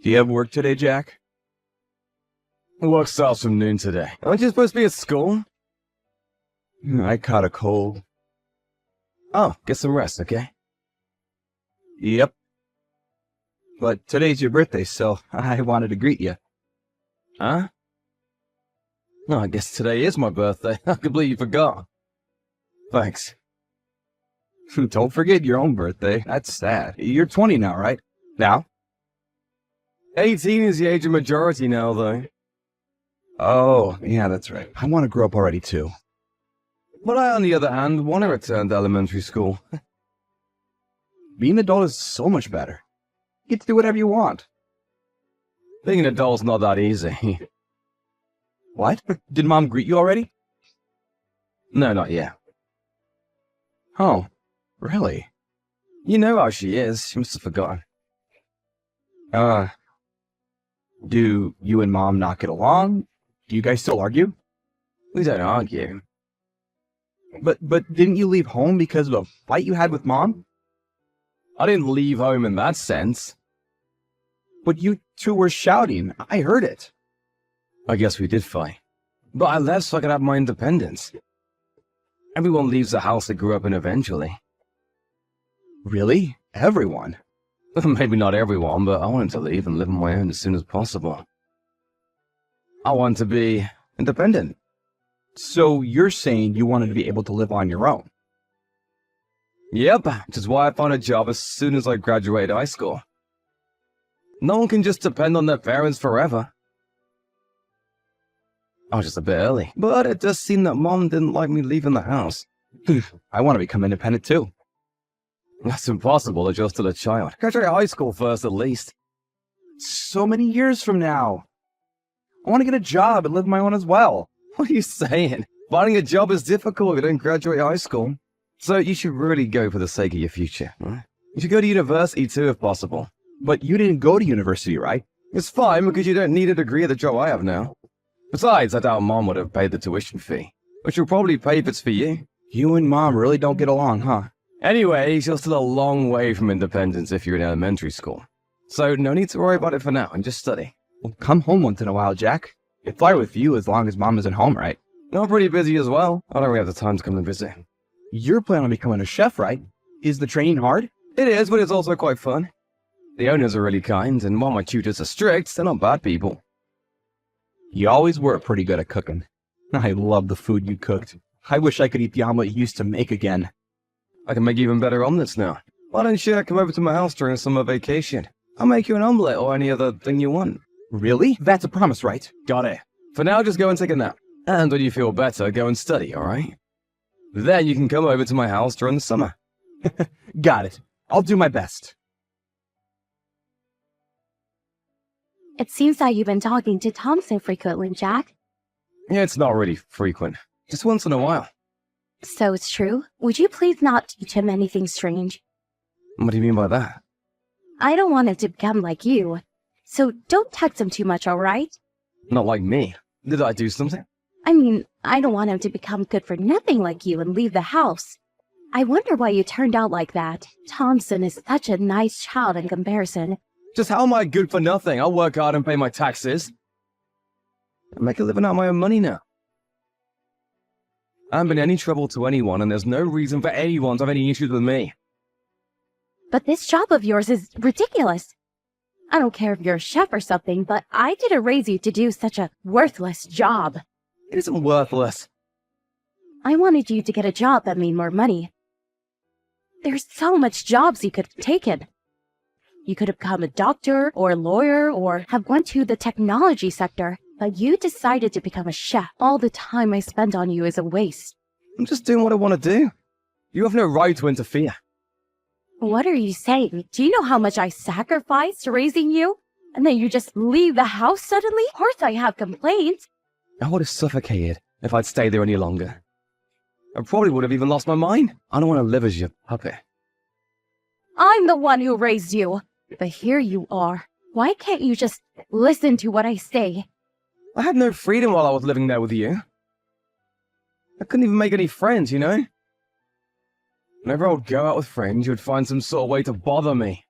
Do you have work today, Jack? Work starts from noon today. Aren't you supposed to be at school? I caught a cold. Oh, get some rest, okay? Yep. But today's your birthday, so I wanted to greet you. Huh? No, I guess today is my birthday. I completely forgot. Thanks. Don't forget your own birthday. That's sad. You're 20 now, right? Now? 18 is the age of majority now, though. Oh, yeah, that's right. I want to grow up already, too. But I, on the other hand, want to return to elementary school. Being an adult is so much better. You get to do whatever you want. Being an adult's not that easy. What? Did Mom greet you already? No, not yet. Oh, really? You know how she is. She must have forgotten. Do you and Mom not get along? Do you guys still argue? We don't argue. But didn't you leave home because of a fight you had with Mom? I didn't leave home in that sense. But you two were shouting. I heard it. I guess we did fight. But I left so I could have my independence. Everyone leaves the house they grew up in eventually. Really? Everyone? Maybe not everyone, but I wanted to leave and live on my own as soon as possible. I want to be independent. So you're saying you wanted to be able to live on your own? Yep, which is why I found a job as soon as I graduated high school. No one can just depend on their parents forever. I was just a bit early, but it does seem that Mom didn't like me leaving the house. I want to become independent too. That's impossible if you're still a child. Graduate high school first, at least. So many years from now. I want to get a job and live on my own as well. What are you saying? Finding a job is difficult if you don't graduate high school. So you should really go for the sake of your future. Right? You should go to university too, if possible. But you didn't go to university, right? It's fine because you don't need a degree at the job I have now. Besides, I doubt Mom would have paid the tuition fee, which she'll probably pay if it's for you. You and Mom really don't get along, huh? Anyway, you're still a long way from independence if you're in elementary school. So no need to worry about it for now and just study. Well, come home once in a while, Jack. If I were with you, as long as Mom isn't home, right? I'm pretty busy as well. I don't really have the time to come and visit. You're planning on becoming a chef, right? Is the training hard? It is, but it's also quite fun. The owners are really kind, and while my tutors are strict, they're not bad people. You always were pretty good at cooking. I love the food you cooked. I wish I could eat the omelet you used to make again. I can make even better omelets now. Why don't you come over to my house during summer vacation? I'll make you an omelet or any other thing you want. Really? That's a promise, right? Got it. For now, just go and take a nap. And when you feel better, go and study, alright? Then you can come over to my house during the summer. Got it. I'll do my best. It seems that you've been talking to Thompson frequently, Jack. Yeah, it's not really frequent. Just once in a while. So it's true? Would you please not teach him anything strange? What do you mean by that? I don't want him to become like you. So don't text him too much, alright? Not like me. Did I do something? I mean, I don't want him to become good for nothing like you and leave the house. I wonder why you turned out like that. Thompson is such a nice child in comparison. Just how am I good for nothing? I'll work hard and pay my taxes. I make a living out of my own money now. I haven't been any trouble to anyone, and there's no reason for anyone to have any issues with me. But this job of yours is ridiculous. I don't care if you're a chef or something, but I didn't raise you to do such a worthless job. It isn't worthless. I wanted you to get a job that made more money. There's so much jobs you could have taken. You could have become a doctor or a lawyer or have went to the technology sector, but you decided to become a chef. All the time I spent on you is a waste. I'm just doing what I want to do. You have no right to interfere. What are you saying? Do you know how much I sacrificed raising you? And then you just leave the house suddenly? Of course I have complaints. I would have suffocated if I'd stayed there any longer. I probably would have even lost my mind. I don't want to live as your puppet. I'm the one who raised you. But here you are. Why can't you just listen to what I say? I had no freedom while I was living there with you. I couldn't even make any friends, you know? Whenever I would go out with friends, you would find some sort of way to bother me.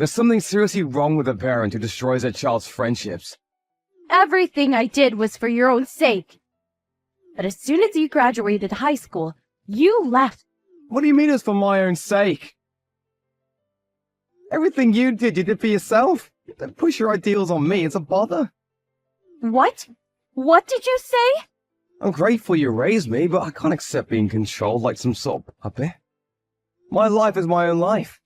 There's something seriously wrong with a parent who destroys their child's friendships. Everything I did was for your own sake. But as soon as you graduated high school, you left. What do you mean it's for my own sake? Everything you did for yourself. Don't push your ideals on me, it's a bother. What? What did you say? I'm grateful you raised me, but I can't accept being controlled like some sort of puppet. My life is my own life.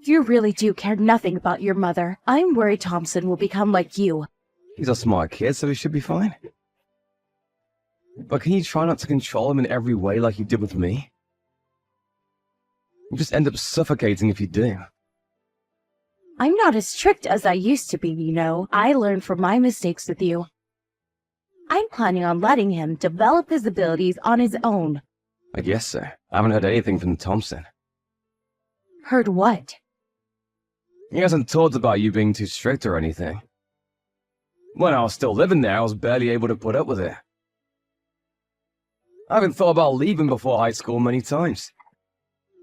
You really do care nothing about your mother. I'm worried Thompson will become like you. He's a smart kid, so he should be fine. But can you try not to control him in every way like you did with me? You just end up suffocating if you do. I'm not as strict as I used to be, you know. I learned from my mistakes with you. I'm planning on letting him develop his abilities on his own. I guess so. I haven't heard anything from Thompson. Heard what? He hasn't talked about you being too strict or anything. When I was still living there, I was barely able to put up with it. I haven't thought about leaving before high school many times.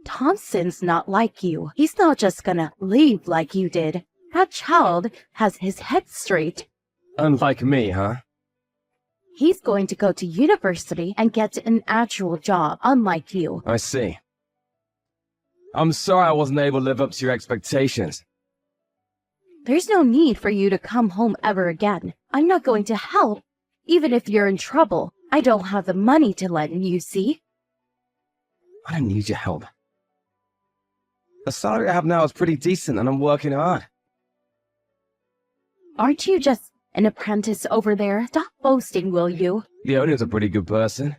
Thompson's not like you. He's not just gonna leave like you did. That child has his head straight. Unlike me, huh? He's going to go to university and get an actual job, unlike you. I see. I'm sorry I wasn't able to live up to your expectations. There's no need for you to come home ever again. I'm not going to help, even if you're in trouble. I don't have the money to lend you, see? I don't need your help. The salary I have now is pretty decent and I'm working hard. Aren't you just an apprentice over there? Stop boasting, will you? The owner's a pretty good person.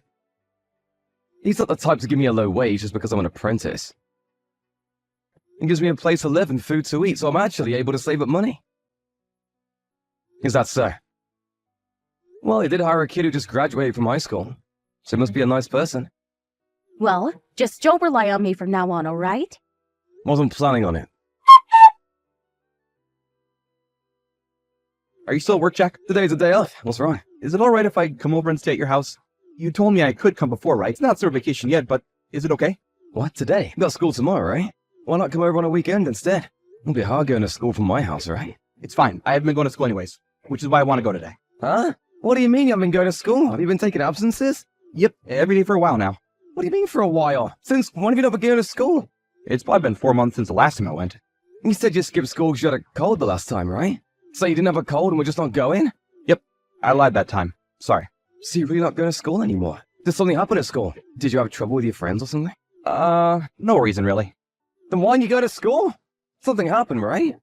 He's not the type to give me a low wage just because I'm an apprentice. He gives me a place to live and food to eat, so I'm actually able to save up money. Is that so? Well, he did hire a kid who just graduated from high school, so he must be a nice person. Well, just don't rely on me from now on, alright? Wasn't planning on it. Are you still at work, Jack? Today's a day off. What's wrong? Is it alright if I come over and stay at your house? You told me I could come before, right? It's not summer vacation yet, but is it okay? What, today? You got school tomorrow, right? Why not come over on a weekend instead? It'll be hard going to school from my house, right? It's fine. I haven't been going to school anyways, which is why I want to go today. Huh? What do you mean you haven't been going to school? Have you been taking absences? Yep, every day for a while now. What do you mean for a while? Since when have you not been going to school? It's probably been 4 months since the last time I went. You said you skipped school because you had a cold the last time, right? So you didn't have a cold and we're just not going? Yep, I lied that time. Sorry. So you're really not going to school anymore? Did something happen at school? Did you have trouble with your friends or something? No reason really. Then why didn't you go to school? Something happened, right?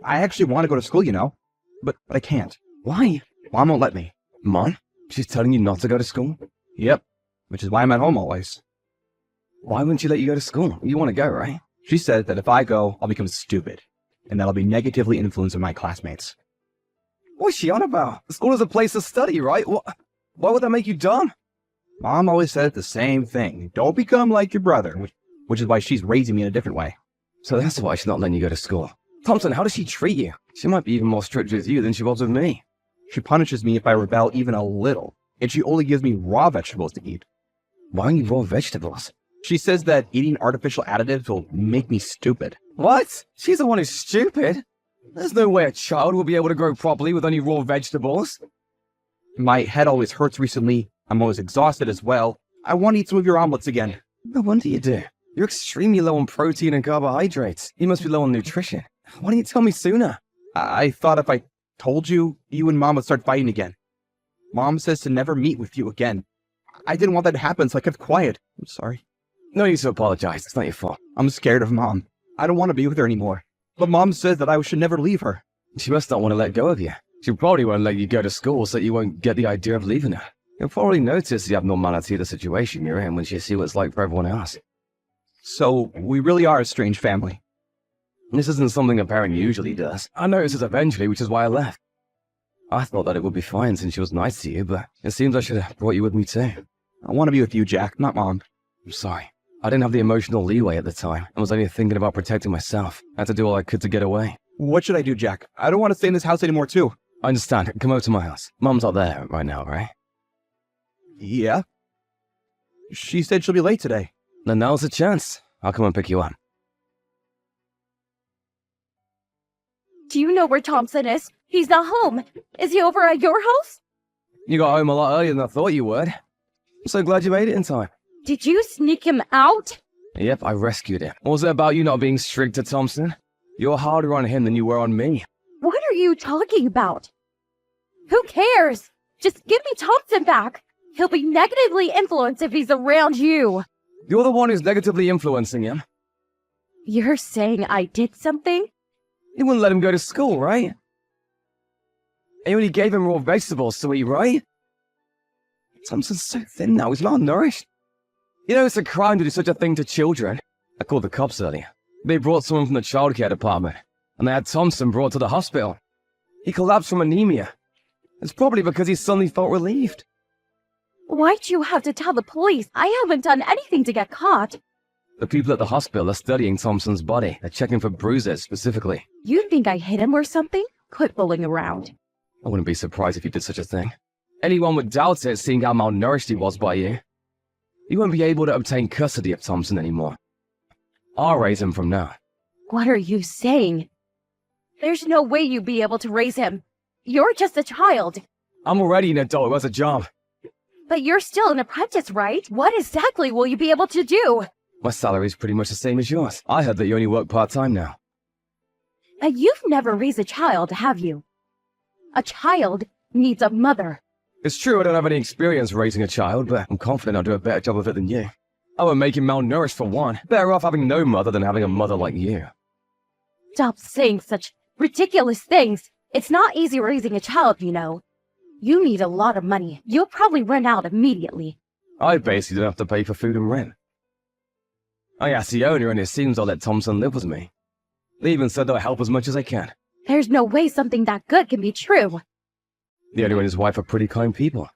I actually want to go to school, you know, but I can't. Why? Mom won't let me. Mom? She's telling you not to go to school? Yep, which is why I'm at home always. Why wouldn't she let you go to school? You want to go, right? She said that if I go, I'll become stupid, and that I'll be negatively influencing my classmates. What's she on about? School is a place to study, right? Why would that make you dumb? Mom always said the same thing. Don't become like your brother, which is why she's raising me in a different way. So that's why she's not letting you go to school. Thompson, how does she treat you? She might be even more strict with you than she was with me. She punishes me if I rebel even a little, and she only gives me raw vegetables to eat. Why only raw vegetables? She says that eating artificial additives will make me stupid. What? She's the one who's stupid? There's no way a child will be able to grow properly with only raw vegetables. My head always hurts recently. I'm always exhausted as well. I want to eat some of your omelets again. No wonder you do. You're extremely low on protein and carbohydrates. You must be low on nutrition. Why didn't you tell me sooner? I thought if I told you, you and Mom would start fighting again. Mom says to never meet with you again. I didn't want that to happen, so I kept quiet. I'm sorry. No need to apologize. It's not your fault. I'm scared of Mom. I don't want to be with her anymore. But Mom says that I should never leave her. She must not want to let go of you. She probably won't let you go to school so you won't get the idea of leaving her. You'll probably notice the abnormality of the situation you're in when she sees what it's like for everyone else. So, we really are a strange family. This isn't something a parent usually does. I noticed this eventually, which is why I left. I thought that it would be fine since she was nice to you, but it seems I should have brought you with me too. I want to be with you, Jack, not Mom. I'm sorry. I didn't have the emotional leeway at the time. I was only thinking about protecting myself. I had to do all I could to get away. What should I do, Jack? I don't want to stay in this house anymore, too. I understand. Come over to my house. Mom's not there right now, right? Yeah. She said she'll be late today. Then now's the chance. I'll come and pick you up. Do you know where Thompson is? He's not home. Is he over at your house? You got home a lot earlier than I thought you would. I'm so glad you made it in time. Did you sneak him out? Yep, I rescued him. What was it about you not being strict to Thompson? You're harder on him than you were on me. What are you talking about? Who cares? Just give me Thompson back. He'll be negatively influenced if he's around you. You're the one who's negatively influencing him. You're saying I did something? You wouldn't let him go to school, right? And you only gave him raw vegetables to eat, right? Thompson's so thin now, he's malnourished. You know, it's a crime to do such a thing to children. I called the cops earlier. They brought someone from the childcare department, and they had Thompson brought to the hospital. He collapsed from anemia. It's probably because he suddenly felt relieved. Why'd you have to tell the police? I haven't done anything to get caught. The people at the hospital are studying Thompson's body. They're checking for bruises specifically. You think I hit him or something? Quit fooling around. I wouldn't be surprised if you did such a thing. Anyone would doubt it, seeing how malnourished he was by you. You won't be able to obtain custody of Thompson anymore. I'll raise him from now. What are you saying? There's no way you'd be able to raise him. You're just a child. I'm already an adult who has a job. But you're still an apprentice, right? What exactly will you be able to do? My salary's pretty much the same as yours. I heard that you only work part-time now. You've never raised a child, have you? A child needs a mother. It's true I don't have any experience raising a child, but I'm confident I'll do a better job of it than you. I would make him malnourished for one. Better off having no mother than having a mother like you. Stop saying such ridiculous things. It's not easy raising a child, you know. You need a lot of money. You'll probably run out immediately. I basically don't have to pay for food and rent. I asked the owner and it seems I'll let Thompson live with me. They even said they'll help as much as I can. There's no way something that good can be true. The owner and his wife are pretty kind people.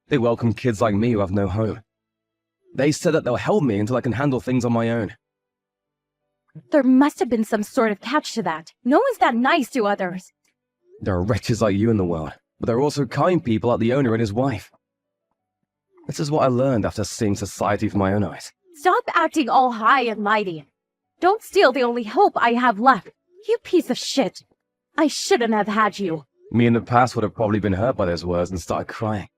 They welcome kids like me who have no home. They said that they'll help me until I can handle things on my own. There must have been some sort of catch to that. No one's that nice to others. There are wretches like you in the world, but there are also kind people like the owner and his wife. This is what I learned after seeing society with my own eyes. Stop acting all high and mighty. Don't steal the only hope I have left. You piece of shit. I shouldn't have had you. Me in the past would have probably been hurt by those words and started crying.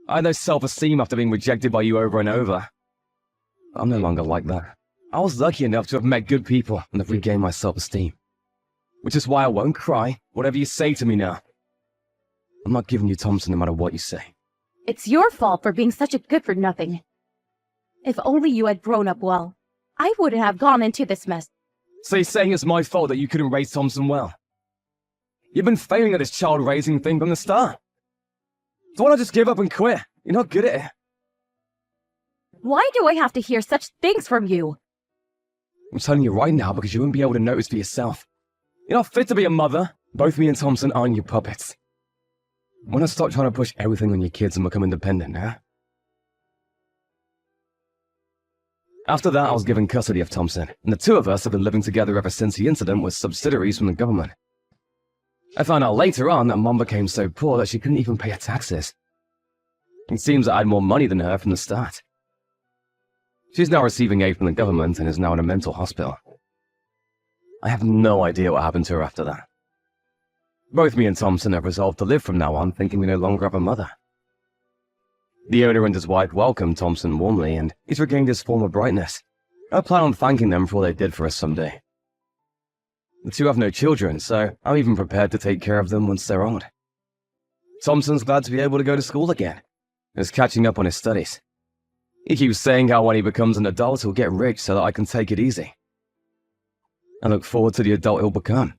I had no self-esteem after being rejected by you over and over. I'm no longer like that. I was lucky enough to have met good people and have regained my self-esteem. Which is why I won't cry, whatever you say to me now. I'm not giving you Thompson no matter what you say. It's your fault for being such a good-for-nothing. If only you had grown up well, I wouldn't have gone into this mess. So you're saying it's my fault that you couldn't raise Thompson well? You've been failing at this child-raising thing from the start. So why not just give up and quit? You're not good at it. Why do I have to hear such things from you? I'm telling you right now because you won't be able to notice for yourself. You're not fit to be a mother. Both me and Thompson aren't your puppets. Why not stop trying to push everything on your kids and become independent, huh? After that, I was given custody of Thompson, and the two of us have been living together ever since the incident with subsidiaries from the government. I found out later on that Mom became so poor that she couldn't even pay her taxes. It seems that I had more money than her from the start. She's now receiving aid from the government and is now in a mental hospital. I have no idea what happened to her after that. Both me and Thompson have resolved to live from now on, thinking we no longer have a mother. The owner and his wife welcomed Thompson warmly, and he's regained his former brightness. I plan on thanking them for all they did for us someday. The two have no children, so I'm even prepared to take care of them once they're old. Thompson's glad to be able to go to school again. He's catching up on his studies. He keeps saying how when he becomes an adult he'll get rich so that I can take it easy. I look forward to the adult he'll become.